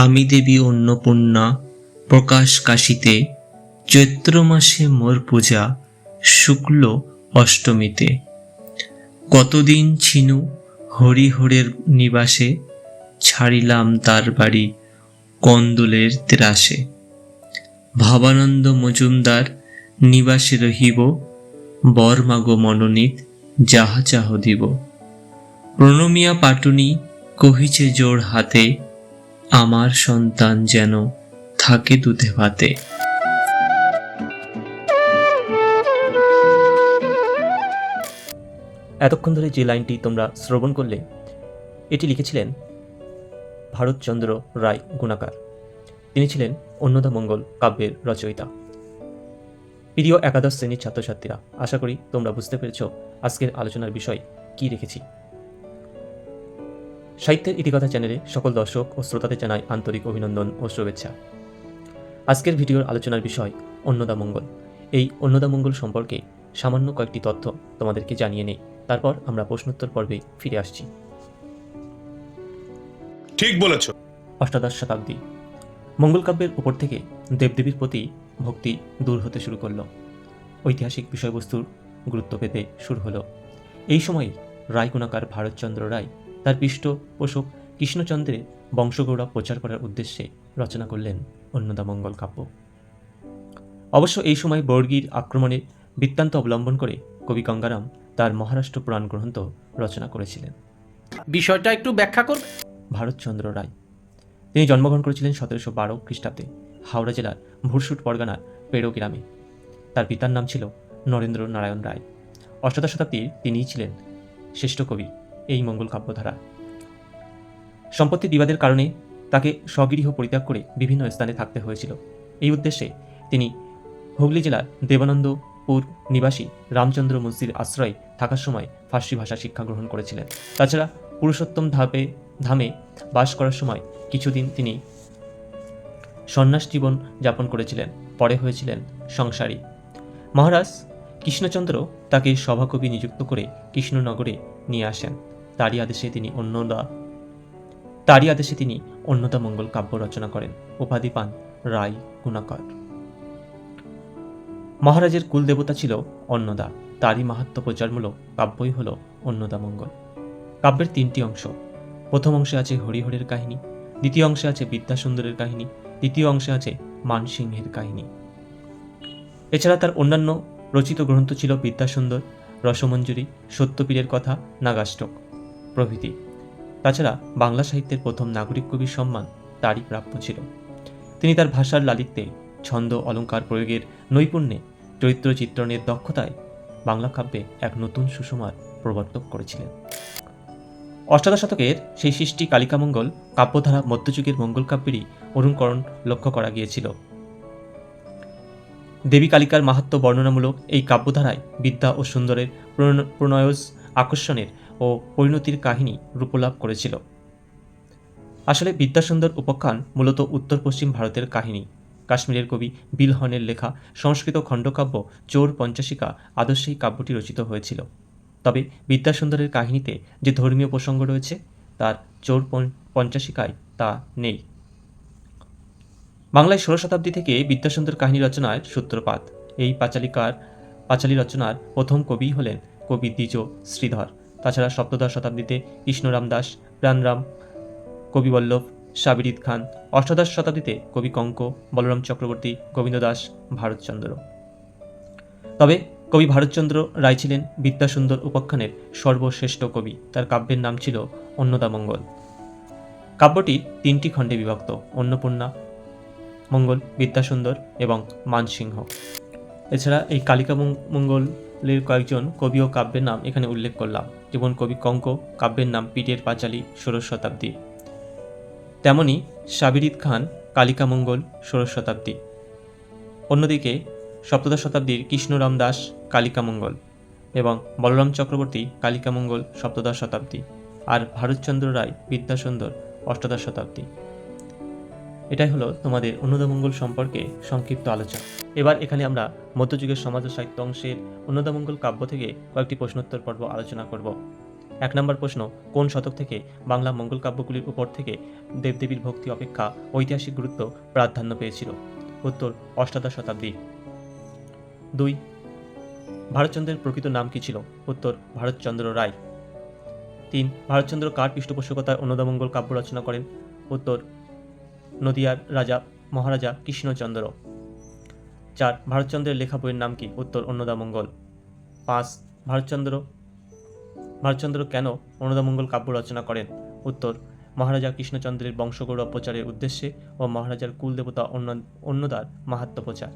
আমি দেবী অন্নপূর্ণা প্রকাশ কাশীতে, চৈত্র মাসে মোর পূজা শুক্ল অষ্টমীতে। কতদিন ছিনু হরিহরের নিবাসে, ছাড়িলাম তার বাড়ি কন্দলের ত্রাসে। ভাবানন্দ মজুমদার নিবাসে রহিব, বর মাগো মনোনীত যাহা চাহ দিব। প্রণমিয়া পাটুনি কহিছে জোর হাতে, আমার সন্তান যেন থাকে দুধে ভাতে। এতক্ষণ ধরে যে লাইনটি তোমরা শ্রবণ করলে, এটি লিখেছিলেন ভারতচন্দ্র রায় গুণাকার। তিনি ছিলেন অন্নদামঙ্গল কাব্যের রচয়িতা। প্রিয় একাদশ শ্রেণীর ছাত্রছাত্রীরা, আশা করি তোমরা বুঝতে পেরেছ আজকের আলোচনার বিষয় কি রেখেছি। সাহিত্যের ইতিকথা চ্যানেলে সকল দর্শক ও শ্রোতাদের জানাই আন্তরিক অভিনন্দন ও শুভেচ্ছা। আজকের ভিডিওর আলোচনার বিষয় অন্নদামঙ্গল। এই অন্নদামঙ্গল সম্পর্কে সামান্য কয়েকটি তথ্য তোমাদেরকে জানিয়ে নেই, তারপর আমরা প্রশ্নোত্তর পর্বে ফিরে আসছি। ঠিক বলেছ। অষ্টাদশ শতাব্দী। মঙ্গল কাব্যের উপর থেকে দেবদেবীর প্রতি ভক্তি দূর হতে শুরু করল। ঐতিহাসিক বিষয়বস্তুর গুরুত্ব পেতে শুরু হলো। এই সময় রায় গুণাকার ভারতচন্দ্র রায় তার পৃষ্ঠপোষক কৃষ্ণচন্দ্রের বংশগৌরব প্রচার করার উদ্দেশ্যে রচনা করলেন অন্নদামঙ্গল কাব্য। অবশ্য এই সময় বর্গীর আক্রমণের বৃত্তান্ত অবলম্বন করে কবি গঙ্গারাম তার মহারাষ্ট্র পুরাণ গ্রন্থ রচনা করেছিলেন। বিষয়টা একটু ব্যাখ্যা করবে? ভারতচন্দ্র রায় তিনি জন্মগ্রহণ করেছিলেন 1712 খ্রিস্টাব্দে হাওড়া জেলার ভুরসুট পরগনার পেড়ো গ্রামে। তার পিতার নাম ছিল নরেন্দ্র নারায়ণ রায়। অষ্টাদশ শতাব্দীর তিনিই ছিলেন শ্রেষ্ঠ কবি এই মঙ্গল কাব্যধারা। সম্পত্তি বিবাদের কারণে তাকে স্বগৃহ পরিত্যাগ করে বিভিন্ন স্থানে থাকতে হয়েছিল। এই উদ্দেশ্যে তিনি হুগলি জেলার দেবানন্দপুর নিবাসী রামচন্দ্র মুন্সির আশ্রয়ে থাকার সময় ফার্সি ভাষা শিক্ষা গ্রহণ করেছিলেন। তাছাড়া পুরুষোত্তম ধামে বাস করার সময় কিছুদিন তিনি সন্ন্যাস জীবন যাপন করেছিলেন। পরে হয়েছিলেন সংসারী। মহারাজ কৃষ্ণচন্দ্র তাকে সভাকবি নিযুক্ত করে কৃষ্ণনগরে নিয়ে আসেন। তারই আদেশে তিনি অন্নদামঙ্গল কাব্য রচনা করেন। উপাধি পান রায় গুণাকার। মহারাজের কুলদেবতা ছিল অন্নদা। তারই মাহাত্ম্য প্রচারমূলক কাব্যই হল অন্নদামঙ্গল। কাব্যের তিনটি অংশ। প্রথম অংশে আছে হরিহরের কাহিনী, দ্বিতীয় অংশে আছে বিদ্যাসুন্দরের কাহিনী, তৃতীয় অংশে আছে মানসিংহের কাহিনী। এছাড়া তার অন্যান্য রচিত গ্রন্থ ছিল বিদ্যাসুন্দর, রসমঞ্জরি, সত্যপীরের কথা, নাগাষ্টক প্রভৃতি। তাছাড়া বাংলা সাহিত্যের প্রথম নাগরিক কবির সম্মান তারই প্রাপ্য ছিল। তিনি তার ভাষার লালিত্যে, ছন্দ অলঙ্কার প্রয়োগের নৈপুণ্যে, চরিত্র চিত্রণের দক্ষতায় বাংলা কাব্যে এক নতুন সুষমার প্রবর্তক করেছিলেন। অষ্টাদশ শতকের সেই সৃষ্টি কালিকামঙ্গল কাব্যধারা মধ্যযুগের মঙ্গল কাব্যেরই অনুকরণ লক্ষ্য করা গিয়েছিল। দেবী কালিকার মাহাত্ম্য বর্ণনামূলক এই কাব্যধারায় বিদ্যা ও সুন্দরের প্রণয়জ আকর্ষণের ও পরিণতির কাহিনী রূপলাভ করেছিল। আসলে বিদ্যাসুন্দর উপাখ্যান মূলত উত্তর পশ্চিম ভারতের কাহিনী। কাশ্মীরের কবি বিলহনের লেখা সংস্কৃত খণ্ডকাব্য চোর পঞ্চাশিকা আদর্শে এই কাব্যটি রচিত হয়েছিল। তবে বিদ্যাসুন্দরের কাহিনীতে যে ধর্মীয় প্রসঙ্গ রয়েছে তার চোর পঞ্চাশিকায় তা নেই। বাংলায় 16 শতাব্দী থেকে বিদ্যাসুন্দর কাহিনী রচনার সূত্রপাত। এই পাঁচালী রচনার প্রথম কবি হলেন কবি দ্বিজ শ্রীধর। তাছাড়া সপ্তদশ শতাব্দীতে কৃষ্ণরাম দাস, প্রাণরাম, কবি বল্লভ, সাবিরিদ খান। অষ্টাদশ শতাব্দীতে কবি কঙ্ক, বলরাম চক্রবর্তী, গোবিন্দ দাস, ভারতচন্দ্র। তবে কবি ভারতচন্দ্র রায় ছিলেন বিদ্যাসুন্দর উপাখ্যানের সর্বশ্রেষ্ঠ কবি। তার কাব্যের নাম ছিল অন্নদামঙ্গল। কাব্যটি 3টি খণ্ডে বিভক্ত: অন্নপূর্ণা মঙ্গল, বিদ্যাসুন্দর এবং মানসিংহ। এছাড়া এই কালিকামঙ্গলের কয়েকজন কবি ও কাব্যের নাম এখানে উল্লেখ করলাম। যেমন কবি কঙ্ক, কাব্যের নাম পিটের পাঁচালী, 16 শতাব্দী। তেমনি সাবিরিদ খান, কালিকামঙ্গল, 16 শতাব্দী। অন্যদিকে সপ্তদশ শতাব্দীর কৃষ্ণরাম দাস, কালিকামঙ্গল, এবং বলরাম চক্রবর্তী, কালিকামঙ্গল, সপ্তদশ শতাব্দী। আর ভারতচন্দ্র রায়, বিদ্যাসুন্দর, অষ্টাদশ শতাব্দী। এটাই হলো তোমাদের অন্নদামঙ্গল সম্পর্কে সংক্ষিপ্ত আলোচনা। এবার এখানে আমরা মধ্যযুগের সমাজ ও সাহিত্য অংশের অন্নদামঙ্গল কাব্য থেকে কয়েকটি প্রশ্নোত্তর পর্ব আলোচনা করব। 1 নম্বর প্রশ্ন, কোন শতক থেকে বাংলা মঙ্গল কাব্যগুলির উপর থেকে দেবদেবীর ভক্তি অপেক্ষা ঐতিহাসিক গুরুত্ব প্রাধান্য পেয়েছিল? উত্তর, অষ্টাদশ শতাব্দী। 2, ভারতচন্দ্রের প্রকৃত নাম কি ছিল? উত্তর, ভারতচন্দ্র রায়। 3, ভারতচন্দ্র কার পৃষ্ঠপোষকতায় অন্নদামঙ্গল কাব্য রচনা করেন? উত্তর, নদিয়ার রাজা মহারাজা কৃষ্ণচন্দ্র। 4, ভারতচন্দ্রের লেখা বইয়ের নাম কি? উত্তর, অন্নদামঙ্গল। 5, ভারতচন্দ্র কেন অন্নদামঙ্গল কাব্য রচনা করেন? উত্তর, মহারাজা কৃষ্ণচন্দ্রের বংশগৌরব প্রচারের উদ্দেশ্যে ও মহারাজার কুলদেবতা অন্নদার মাহাত্ম্য প্রচার।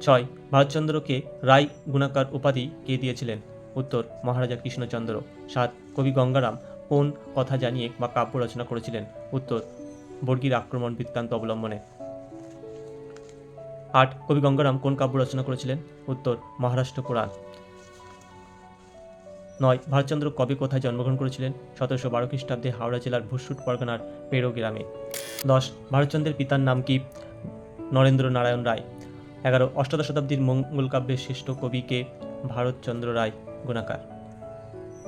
6, ভারতচন্দ্রকে রায় গুণাকার উপাধি কে দিয়েছিলেন? উত্তর, মহারাজা কৃষ্ণচন্দ্র। 7, কবি গঙ্গারাম কোন কথা জানিয়ে বা কাব্য রচনা করেছিলেন? উত্তর, বর্গীর আক্রমণ বৃত্তান্ত অবলম্বনে। 8, কবি গঙ্গারাম কোন কাব্য রচনা করেছিলেন? উত্তর, মহারাষ্ট্র পুরাণ। 9, ভারতচন্দ্র কবে কোথায় জন্মগ্রহণ করেছিলেন? 1712 খ্রিস্টাব্দে হাওড়া জেলার ভুসুট পরগনার পেড়ো গ্রামে। 10, ভারতচন্দ্রের পিতার নাম কি? নরেন্দ্র নারায়ণ রায়। 11, অষ্টাদশ শতাব্দীর মঙ্গল কাব্যের শ্রেষ্ঠ কবি কে? ভারতচন্দ্র রায় গুণাকার।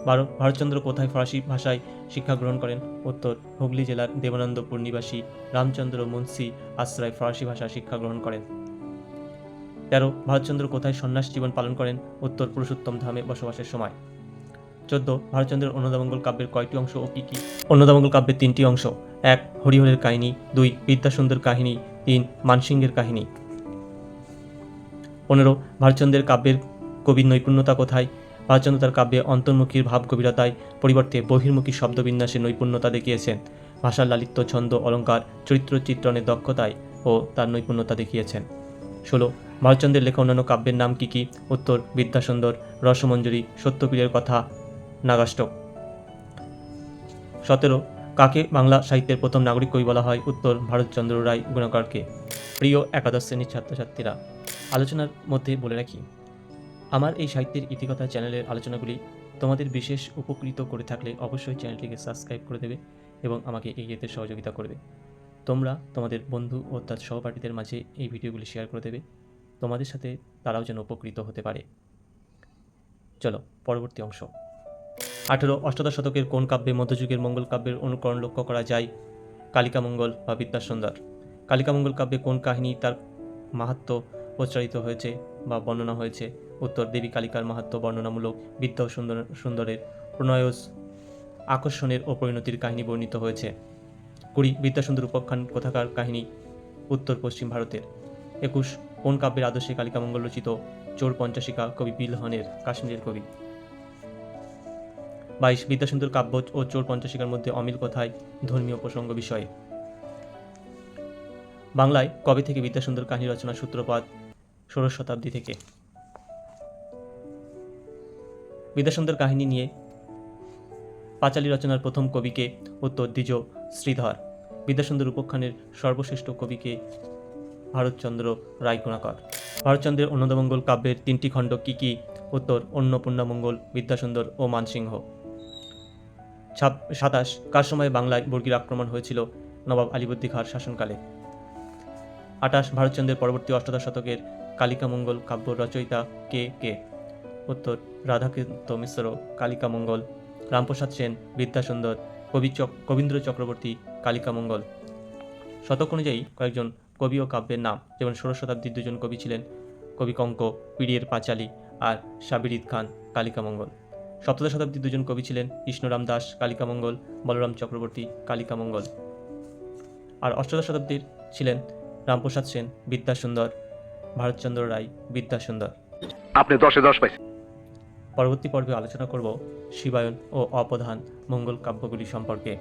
12, ভারতচন্দ্র কোথায় ফরাসি ভাষায় শিক্ষা গ্রহণ করেন? উত্তর, হুগলি জেলার দেবানন্দপুর নিবাসী রামচন্দ্র মুন্সি আশ্রয় ফরাসি ভাষায় শিক্ষা গ্রহণ করেন। 13, ভারতচন্দ্র কোথায় সন্ন্যাস জীবন পালন করেন? উত্তর, পুরুষোত্তম ধামে বসবাসের সময়। 14, ভারতচন্দ্রের অন্নদামঙ্গল কাব্যের কয়টি অংশ ও কি কি? অন্নদামঙ্গল কাব্যের 3টি অংশ। 1, হরিহরের কাহিনী। 2, বিদ্যাসুন্দর কাহিনী। 3, মানসিংহের কাহিনী। 15, ভারতচন্দ্রের কাব্যের কবির নৈপুণ্যতা কোথায়? ভারতচন্দ্র তার কাব্যে অন্তর্মুখীর ভাব গভীরতায় পরিবর্তে বহির্মুখী শব্দবিন্যাসে নৈপুণ্যতা দেখিয়েছেন। ভাষার লালিত্য, ছন্দ, অলঙ্কার, চরিত্র চিত্রণের দক্ষতায় ও তার নৈপুণ্যতা দেখিয়েছেন। 16, ভারতচন্দ্রের লেখা অন্যান্য কাব্যের নাম কি কি? উত্তর, বিদ্যাসুন্দর, রসমঞ্জরি, সত্যপীরের কথা, নাগাষ্টক। 17, কাকে বাংলা সাহিত্যের প্রথম নাগরিক কবি বলা হয়? উত্তর, ভারতচন্দ্র রায় গুণাকারকে। প্রিয় একাদশ শ্রেণীর ছাত্রছাত্রীরা, আলোচনার মধ্যে বলে রাখি, আমার এই সাহিত্যের ইতিকথা চ্যানেলের আলোচনাগুলি তোমাদের বিশেষ উপকৃত করে থাকলে অবশ্যই চ্যানেলটিকে সাবস্ক্রাইব করে দেবে এবং আমাকে এগিয়ে যেতে সহযোগিতা করবে। তোমরা তোমাদের বন্ধু ও তার সহপাঠীদের মাঝে এই ভিডিওগুলি শেয়ার করে দেবে, তোমাদের সাথে তারাও যেন উপকৃত হতে পারে। চলো পরবর্তী অংশ। 18, অষ্টাদশ শতকের কোন কাব্যে মধ্যযুগের মঙ্গল কাব্যের অনুকরণ লক্ষ্য করা যায়? কালিকামঙ্গল বা বিদ্যাসুন্দর। কালিকামঙ্গল কাব্যে কোন কাহিনী তার মাহাত্ম্য প্রচারিত হয়েছে বা বর্ণনা হয়েছে? উত্তর, দেবী কালিকার মাহাত্ম্য বর্ণনামূলক বিদ্যা ও সুন্দরের প্রণয় আকর্ষণের ও পরিণতির কাহিনী বর্ণিত হয়েছে। 20, বিদ্যাসুন্দর উপাখ্যান কোথাকার কাহিনী? উত্তর, পশ্চিম ভারতের। 21, কোন কাব্যের আদর্শে কালিকামঙ্গল রচিত? চোর পঞ্চাশিকা, কবি বিলহনের, কাশ্মীরের কবি। 22, বিদ্যাসুন্দর কাব্য ও চোর পঞ্চাশিকার মধ্যে অমিল কোথায়? ধর্মীয় প্রসঙ্গ বিষয়ে। বাংলায় কবে থেকে বিদ্যাসুন্দর কাহিনী রচনার সূত্রপাত? 16শ শতাব্দী থেকে। বিদ্যাসুন্দর কাহিনী নিয়ে পাঁচালী রচনার প্রথম কবিকে? উত্তর, দ্বিজ শ্রীধর। বিদ্যাসুন্দর উপাখ্যানের সর্বশ্রেষ্ঠ কবিকে? ভারতচন্দ্র রায় গুণাকর। ভারতচন্দ্রের অন্নদামঙ্গল কাব্যের 3টি খণ্ড কি কি? উত্তর, অন্নপূর্ণামঙ্গল, বিদ্যাসুন্দর ও মানসিংহ। 27, কার সময়ে বাংলায় বর্গীর আক্রমণ হয়েছিল? নবাব আলীবর্দী খাঁর শাসনকালে। 28, ভারতচন্দ্রের পরবর্তী অষ্টাদশ শতকের কালিকামঙ্গল কাব্য রচয়িতা কে কে? উত্তর, রাধাকান্ত মিশ্র, কালিকামঙ্গল। রামপ্রসাদ সেন, বিদ্যাসুন্দর। কবীন্দ্র চক্রবর্তী, কালিকামঙ্গল। শতক অনুযায়ী কয়েকজন কবি ও কাব্যের নাম, যেমন 16শ শতাব্দীর 2জন কবি ছিলেন কবি কঙ্ক, পিড়িয়ের পাঁচালী, আর সাবিরিদ খান, কালিকামঙ্গল। সপ্তদশ শতাব্দীর 2জন কবি ছিলেন কৃষ্ণরাম দাস, কালিকামঙ্গল, বলরাম চক্রবর্তী, কালিকামঙ্গল। আর অষ্টাদশ শতাব্দীর ছিলেন রামপ্রসাদ সেন, বিদ্যাসুন্দর, ভারতচন্দ্র রায়, বিদ্যাসুন্দর। আপনি 10-এ 10 পাইছেন। পরবর্তী পর্বে আলোচনা করব শিবায়ন ও অপধান মঙ্গল কাব্যগুলি সম্পর্কে।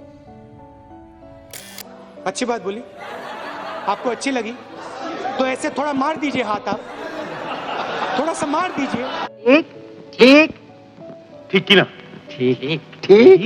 अच्छी बात बोली, आपको अच्छी लगी तो ऐसे थोड़ा मार दीजिए हाथ, आप थोड़ा सा मार दीजिए। ঠিক ঠিক ঠিক কি না? ঠিক ঠিক ঠিক